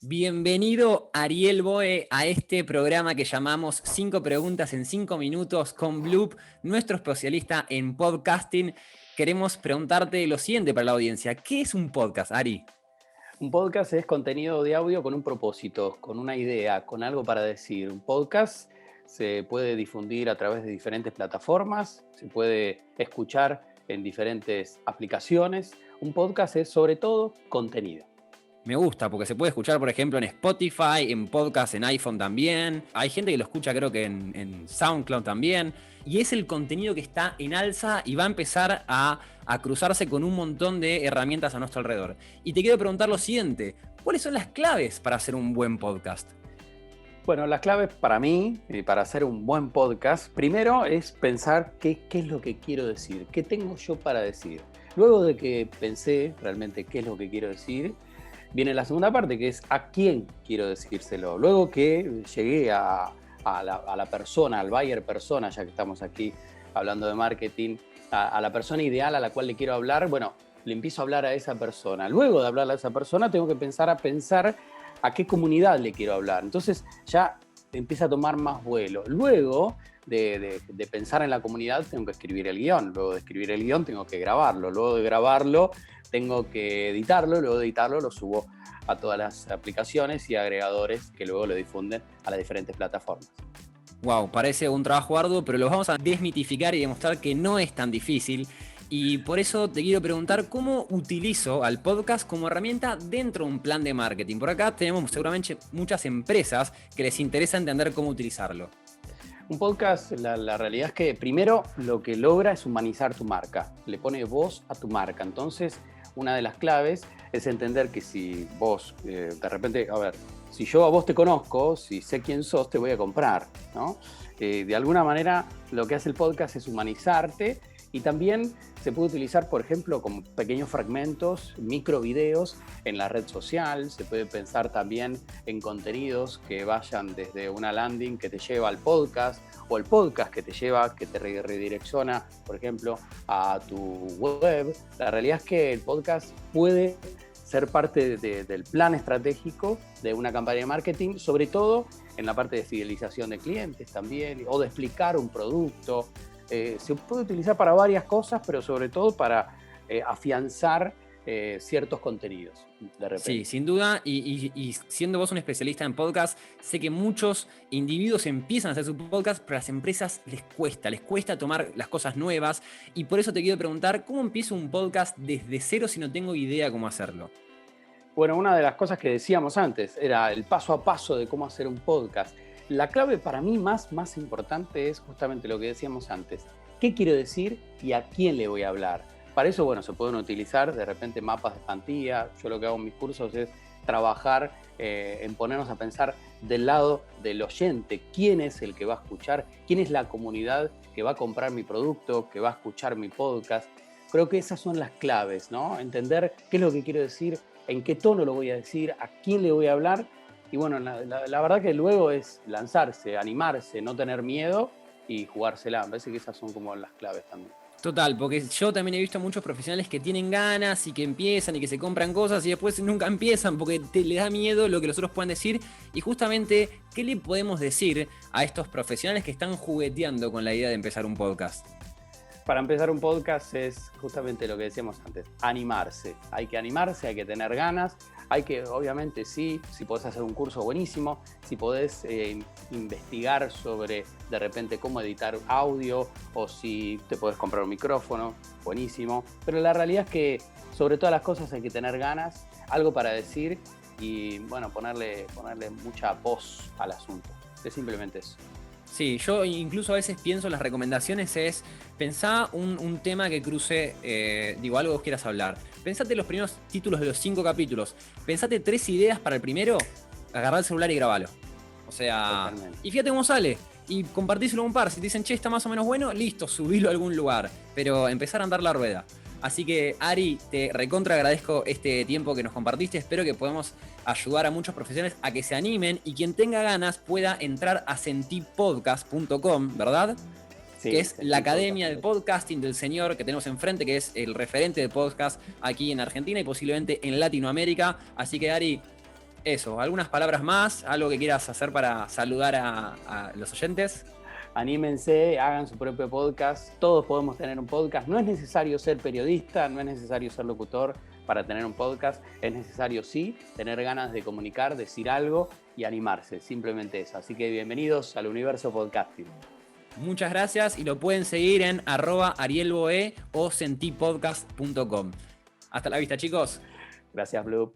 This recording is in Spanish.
Bienvenido Ariel Boe a este programa que llamamos 5 preguntas en 5 minutos con Bloop, nuestro especialista en podcasting. Queremos preguntarte lo siguiente para la audiencia. ¿Qué es un podcast, Ari? Un podcast es contenido de audio con un propósito, con una idea, con algo para decir. Un podcast se puede difundir a través de diferentes plataformas, se puede escuchar en diferentes aplicaciones. Un podcast es sobre todo contenido. Me gusta porque se puede escuchar, por ejemplo, en Spotify, en podcast, en iPhone también. Hay gente que lo escucha creo que en SoundCloud también. Y es el contenido que está en alza y va a empezar a cruzarse con un montón de herramientas a nuestro alrededor. Y te quiero preguntar lo siguiente. ¿Cuáles son las claves para hacer un buen podcast? Bueno, las claves para mí, para hacer un buen podcast, primero es pensar qué es lo que quiero decir, qué tengo yo para decir. Luego de que pensé realmente qué es lo que quiero decir, viene la segunda parte, que es a quién quiero decírselo. Luego que llegué a la persona, al buyer persona, ya que estamos aquí hablando de marketing, a la persona ideal a la cual le quiero hablar, bueno, le empiezo a hablar a esa persona. Luego de hablar a esa persona, tengo que pensar a qué comunidad le quiero hablar. Entonces ya empieza a tomar más vuelo. Luego de pensar en la comunidad, tengo que escribir el guión. Luego de escribir el guión, tengo que grabarlo. Luego de grabarlo, tengo que editarlo. Luego de editarlo, lo subo a todas las aplicaciones y agregadores que luego lo difunden a las diferentes plataformas. Wow, parece un trabajo arduo, pero lo vamos a desmitificar y demostrar que no es tan difícil. Y por eso te quiero preguntar cómo utilizo al podcast como herramienta dentro de un plan de marketing. Por acá tenemos seguramente muchas empresas que les interesa entender cómo utilizarlo. Un podcast, la realidad es que primero lo que logra es humanizar tu marca, le pone voz a tu marca. Entonces, una de las claves es entender que si vos, de repente, a ver, si yo a vos te conozco, si sé quién sos, te voy a comprar, ¿no? De alguna manera, lo que hace el podcast es humanizarte. Y también se puede utilizar, por ejemplo, como pequeños fragmentos, microvideos en la red social. Se puede pensar también en contenidos que vayan desde una landing que te lleva al podcast o el podcast que te lleva, que te redirecciona, por ejemplo, a tu web. La realidad es que el podcast puede ser parte del plan estratégico de una campaña de marketing, sobre todo en la parte de fidelización de clientes también, o de explicar un producto. Se puede utilizar para varias cosas, pero sobre todo para afianzar ciertos contenidos, de repente. Sí, sin duda, y siendo vos un especialista en podcast, sé que muchos individuos empiezan a hacer su podcast, pero a las empresas les cuesta tomar las cosas nuevas, y por eso te quiero preguntar, ¿cómo empiezo un podcast desde cero si no tengo idea cómo hacerlo? Bueno, una de las cosas que decíamos antes era el paso a paso de cómo hacer un podcast. La clave para mí más importante es justamente lo que decíamos antes. ¿Qué quiero decir y a quién le voy a hablar? Para eso, bueno, se pueden utilizar de repente mapas de plantilla. Yo lo que hago en mis cursos es trabajar en ponernos a pensar del lado del oyente. ¿Quién es el que va a escuchar? ¿Quién es la comunidad que va a comprar mi producto, que va a escuchar mi podcast? Creo que esas son las claves, ¿no? Entender qué es lo que quiero decir, en qué tono lo voy a decir, a quién le voy a hablar. Y bueno, la verdad que luego es lanzarse, animarse, no tener miedo y jugársela. Me parece que esas son como las claves también. Total, porque yo también he visto muchos profesionales que tienen ganas y que empiezan y que se compran cosas y después nunca empiezan porque les da miedo lo que los otros pueden decir. Y justamente, ¿qué le podemos decir a estos profesionales que están jugueteando con la idea de empezar un podcast? Para empezar un podcast es justamente lo que decíamos antes, animarse. Hay que animarse, hay que tener ganas, hay que, obviamente, sí, si podés hacer un curso buenísimo, si podés investigar sobre, de repente, cómo editar audio o si te podés comprar un micrófono, buenísimo. Pero la realidad es que, sobre todas las cosas, hay que tener ganas, algo para decir y, bueno, ponerle mucha voz al asunto. Es simplemente eso. Sí, yo incluso a veces pienso en las recomendaciones es pensá un tema que cruce, algo que vos quieras hablar. Pensate los primeros títulos de los 5 capítulos. Pensate 3 ideas para el primero, agarrá el celular y grabalo. O sea, Totalmente. y fíjate cómo sale. Y compartíselo a un par. Si te dicen, che, está más o menos bueno, listo, subilo a algún lugar. Pero empezar a andar la rueda. Así que, Ari, te recontra agradezco este tiempo que nos compartiste. Espero que podamos ayudar a muchos profesionales a que se animen y quien tenga ganas pueda entrar a sentipodcast.com, ¿verdad? Sí, Que es la academia de podcasting del señor que tenemos enfrente, que es el referente de podcast aquí en Argentina y posiblemente en Latinoamérica. Así que, Ari, Eso, algunas palabras más, algo que quieras hacer para saludar a los oyentes. Anímense, hagan su propio podcast. Todos podemos tener un podcast. No es necesario ser periodista, no es necesario ser locutor para tener un podcast. Es necesario, sí, tener ganas de comunicar, decir algo y animarse. Simplemente eso. Así que bienvenidos al universo podcasting. Muchas gracias y lo pueden seguir en @arielboe o sentipodcast.com. Hasta la vista, chicos. Gracias, Blue.